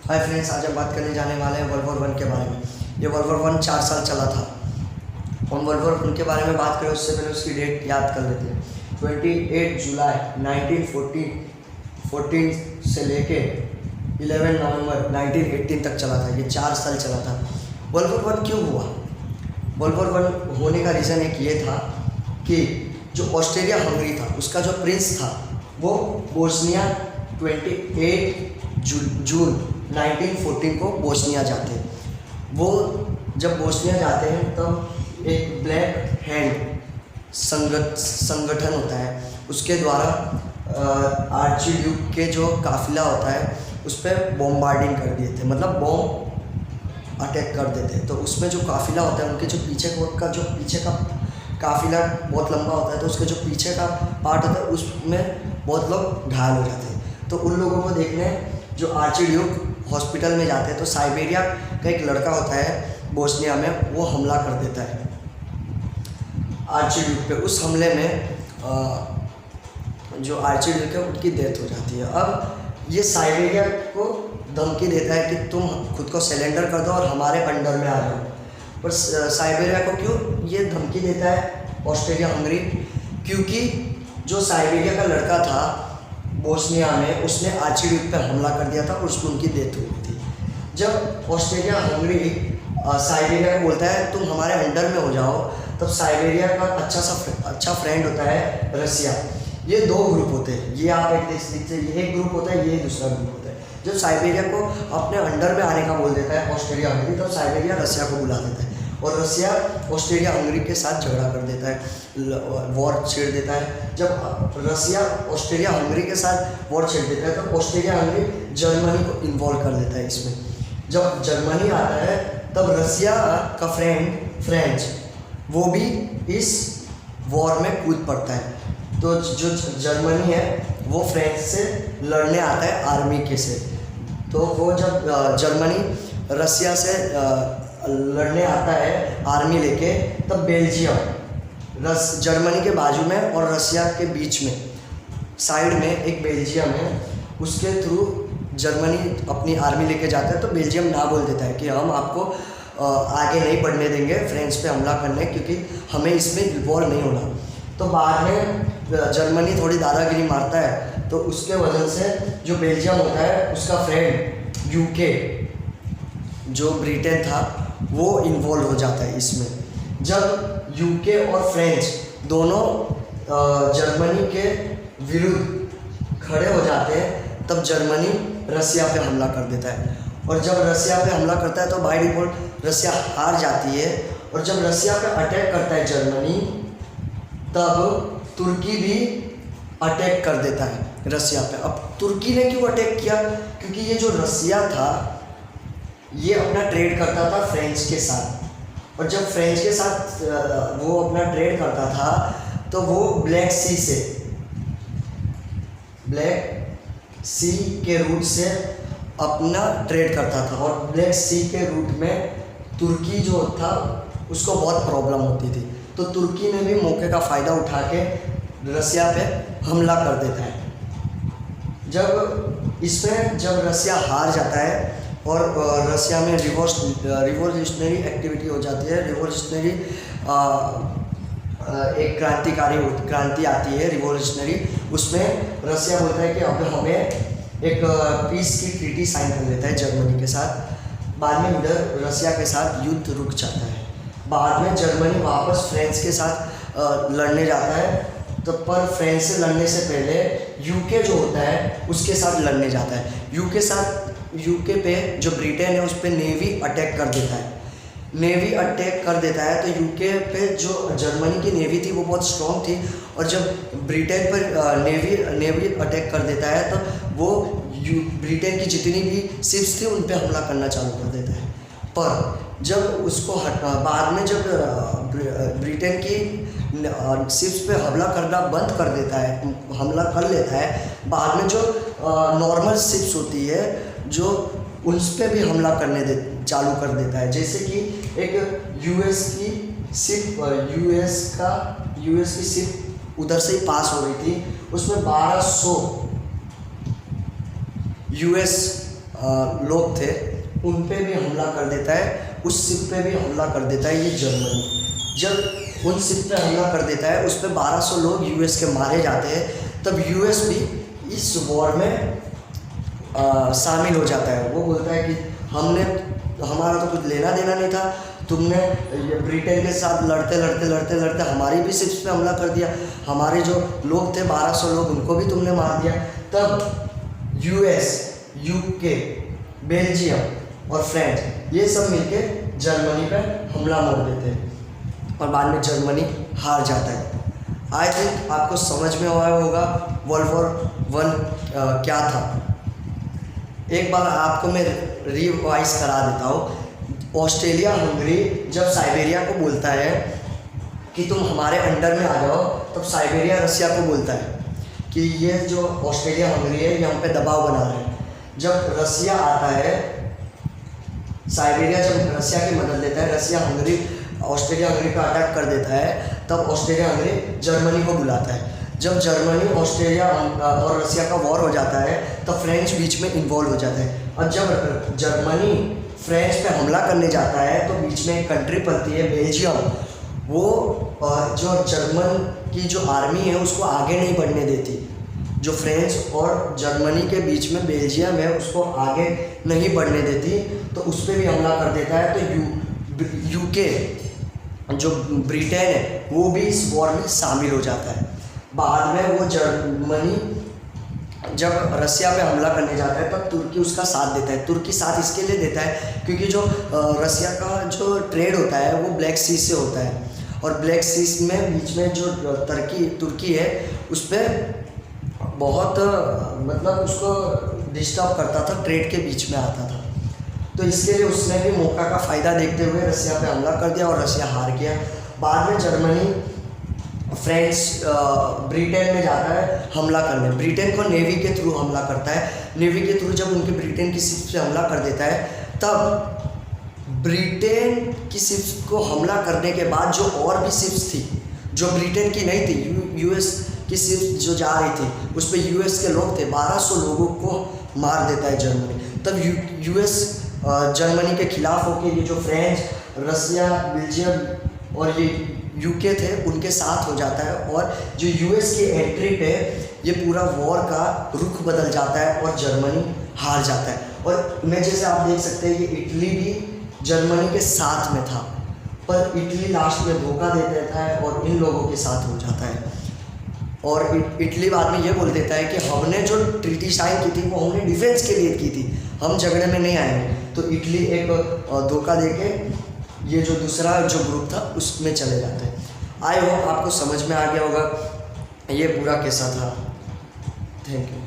Hi friends, आज हम बात करने जाने वाले हैं वर्ल्ड वॉर 1 के बारे में। ये वर्ल्ड वॉर 1 4 साल चला था। हम वर्ल्ड वॉर 1 के बारे में बात करें उससे पहले उसकी डेट याद कर लेते हैं। 28 जुलाई 1914 से लेके 11 नवंबर 1918 तक चला था। ये 4 साल चला था। वर्ल्ड वॉर 1 क्यों हुआ? वर्ल्ड वॉर 1 होने का रीज़न एक ये था कि जो ऑस्ट्रेलिया हंगरी था, उसका जो प्रिंस था वो बोस्निया 28 जून 1914 को बोस्निया जाते हैं। वो जब बोस्निया जाते हैं तब एक ब्लैक हैंड संगठन होता है, उसके द्वारा आर्चड्यूक के जो काफिला होता है उस पर बॉम्बार्डिंग कर दिए थे, मतलब बॉम्ब अटैक कर देते हैं। तो उसमें जो काफिला होता है, उनके जो पीछे का काफिला बहुत लंबा होता है, तो उसके जो पीछे का पार्ट होता है उसमें बहुत लोग घायल हो जाते हैं। तो उन लोगों को देखने जो आर्चड्यूक हॉस्पिटल में जाते हैं, तो साइबेरिया का एक लड़का होता है बोस्निया में, वो हमला कर देता है आर्चड्यूक पे। उस हमले में जो आर्चड्यूक है उनकी डेथ हो जाती है। अब ये साइबेरिया को धमकी देता है कि तुम खुद को सरेंडर कर दो और हमारे अंडर में आ जाओ। पर साइबेरिया को क्यों ये धमकी देता है ऑस्ट्रेलिया हंगरी? क्योंकि जो साइबेरिया का लड़का था बोस्निया में, उसने आर्चड्यूक पे हमला कर दिया था और उसको उनकी डेथ हुई थी। जब ऑस्ट्रेलिया हंगरी साइबेरिया को बोलता है तुम हमारे अंडर में हो जाओ, तब साइबेरिया का अच्छा फ्रेंड होता है रसिया। ये दो ग्रुप होते हैं, ये आप एक देख लीजिए, ये एक ग्रुप होता है, ये दूसरा ग्रुप होता है। जब साइबेरिया को अपने अंडर में आने का बोल देता है ऑस्ट्रेलिया हंगरी, तब साइबेरिया रसिया को बुला देता है और रसिया ऑस्ट्रेलिया हंगरी के साथ झगड़ा कर देता है, वॉर छेड़ देता है। जब रसिया ऑस्ट्रेलिया हंगरी के साथ वॉर छेड़ देता है, तब ऑस्ट्रेलिया हंगरी जर्मनी को इन्वॉल्व कर देता है इसमें। जब जर्मनी आता है तब रसिया का फ्रेंड फ्रेंच वो भी इस वॉर में कूद पड़ता है। तो जो जर्मनी है वो फ्रेंच से लड़ने आता है आर्मी के से। तो वो जब जर्मनी रसिया से लड़ने आता है आर्मी लेके, तब बेल्जियम जर्मनी के बाजू में और रसिया के बीच में साइड में एक बेल्जियम है, उसके थ्रू जर्मनी अपनी आर्मी लेके जाता है। तो बेल्जियम ना बोल देता है कि हम आपको आगे नहीं बढ़ने देंगे फ्रेंच पे हमला करने, क्योंकि हमें इसमें इन्वॉल्व नहीं होना। तो बाद में जर्मनी थोड़ी दादागिरी मारता है, तो उसके वजह से जो बेल्जियम होता है उसका फ्रेंड यूके जो ब्रिटेन था वो इन्वॉल्व हो जाता है इसमें। जब यूके और फ्रेंच दोनों जर्मनी के विरुद्ध खड़े हो जाते हैं, तब जर्मनी रसिया पे हमला कर देता है। और जब रसिया पे हमला करता है तो बाय डिफॉल्ट रसिया हार जाती है। और जब रसिया पे अटैक करता है जर्मनी, तब तुर्की भी अटैक कर देता है रसिया पे। अब तुर्की ने क्यों अटैक किया? क्योंकि ये जो रसिया था ये अपना ट्रेड करता था फ्रेंच के साथ, और जब फ्रेंच के साथ वो अपना ट्रेड करता था तो वो ब्लैक सी के रूट से अपना ट्रेड करता था। और ब्लैक सी के रूट में तुर्की जो था उसको बहुत प्रॉब्लम होती थी, तो तुर्की ने भी मौके का फ़ायदा उठा के रसिया पे हमला कर देता है। जब रसिया हार जाता है और रसिया में रिवॉल्यूशनरी एक्टिविटी हो जाती है, रिवॉल्यूशनरी एक क्रांति आती है रिवॉल्यूशनरी। उसमें रसिया बोलता है कि अब हमें एक पीस की ट्रीटी साइन कर लेता है जर्मनी के साथ। बाद में उधर रसिया के साथ युद्ध रुक जाता है। बाद में जर्मनी वापस फ्रेंच के साथ लड़ने जाता है, तो पर फ्रेंच से लड़ने से पहले यूके जो होता है उसके साथ लड़ने जाता है। यूके पे जो ब्रिटेन है उस पर नेवी अटैक कर देता है। तो यूके पे जो जर्मनी की नेवी थी वो बहुत स्ट्रॉन्ग थी, और जब ब्रिटेन पर नेवी अटैक कर देता है तो वो ब्रिटेन की जितनी भी शिप्स थी उन पे हमला करना चालू कर देता है। पर जब उसको बाद में जब ब्रिटेन की शिप्स पे हमला करना बंद कर देता है, हमला कर लेता है, बाद में जो नॉर्मल शिप्स होती है जो उन पे भी हमला करने चालू कर देता है। जैसे कि एक यूएस की शिप उधर से ही पास हो रही थी, उसमें 1200 यूएस लोग थे उन पे भी हमला कर देता है, उस शिप पे भी हमला कर देता है ये जर्मनी। जब उन शिप पे हमला कर देता है, उस पे 1200 लोग यूएस के मारे जाते हैं, तब यूएस भी इस वॉर में शामिल हो जाता है। वो बोलता है कि हमारा तो कुछ लेना देना नहीं था, तुमने ब्रिटेन के साथ लड़ते हमारी भी शिप्स पे हमला कर दिया, हमारे जो लोग थे 1200 लोग उनको भी तुमने मार दिया। तब यूएस, यूके, बेल्जियम और फ्रांस ये सब मिलके जर्मनी पे हमला बोल देते हैं और बाद में जर्मनी हार जाता है। आई थिंक आपको समझ में आया होगा वर्ल्ड वॉर 1 क्या था। एक बार आपको मैं रिवाइज करा देता हूँ। ऑस्ट्रेलिया हंगरी जब साइबेरिया को बोलता है कि तुम हमारे अंडर में आ जाओ, तब साइबेरिया रसिया को बोलता है कि ये जो ऑस्ट्रेलिया हंगरी है ये हम पे दबाव बना रहे हैं। जब रसिया आता है, साइबेरिया जब रसिया की मदद लेता है, रसिया हंगरी ऑस्ट्रेलिया हंगरी पर अटैक कर देता है, तब ऑस्ट्रेलिया हंगरी जर्मनी को बुलाता है। जब जर्मनी ऑस्ट्रेलिया और रसिया का वॉर हो जाता है, तब फ्रेंच बीच में इन्वॉल्व हो जाता है। और जब जर्मनी फ्रेंच पे हमला करने जाता है, तो बीच में एक कंट्री पड़ती है बेल्जियम। वो जो जर्मन की जो आर्मी है उसको आगे नहीं बढ़ने देती। जो फ्रेंच और जर्मनी के बीच में बेल्जियम है उसको आगे नहीं बढ़ने देती, तो उस पर भी हमला कर देता है। तो यूके जो ब्रिटेन है वो भी इस वॉर में शामिल हो जाता है। बाद में वो जर्मनी जब रसिया पे हमला करने जाता है, तब तुर्की उसका साथ देता है। तुर्की साथ इसके लिए देता है क्योंकि जो रसिया का जो ट्रेड होता है वो ब्लैक सी से होता है, और ब्लैक सी में बीच में जो तुर्की है उस पर बहुत मतलब उसको डिस्टर्ब करता था, ट्रेड के बीच में आता था। तो इसके लिए उसने भी मौका का फ़ायदा देखते हुए रसिया पे हमला कर दिया और रसिया हार गया। बाद में जर्मनी फ्रांस ब्रिटेन में जाता है हमला करने। ब्रिटेन को नेवी के थ्रू हमला करता है। नेवी के थ्रू जब उनके ब्रिटेन की शिप पे हमला कर देता है, तब ब्रिटेन की शिप को हमला करने के बाद जो और भी शिप्स थी जो ब्रिटेन की नहीं थी, यूएस की शिप जो जा रही थी, उस पर यूएस के लोग थे, 1200 लोगों को मार देता है जर्मनी। तब यूएस जर्मनी के खिलाफ होकर ये जो फ्रांस, रसिया, बेल्जियम और ये यूके थे उनके साथ हो जाता है, और जो यूएस की एंट्री पे ये पूरा वॉर का रुख बदल जाता है और जर्मनी हार जाता है। और मैं जैसे आप देख सकते हैं ये इटली भी जर्मनी के साथ में था, पर इटली लास्ट में धोखा दे देता है और इन लोगों के साथ हो जाता है। और इटली बाद में ये बोल देता है कि हमने जो ट्रीटी साइन की थी वो हमने डिफेंस के लिए की थी, हम झगड़े में नहीं आएंगे। तो इटली एक धोखा देके ये जो दूसरा जो ग्रुप था उसमें चले जाते हैं। आई होप आपको समझ में आ गया होगा ये पूरा कैसा था। Thank you.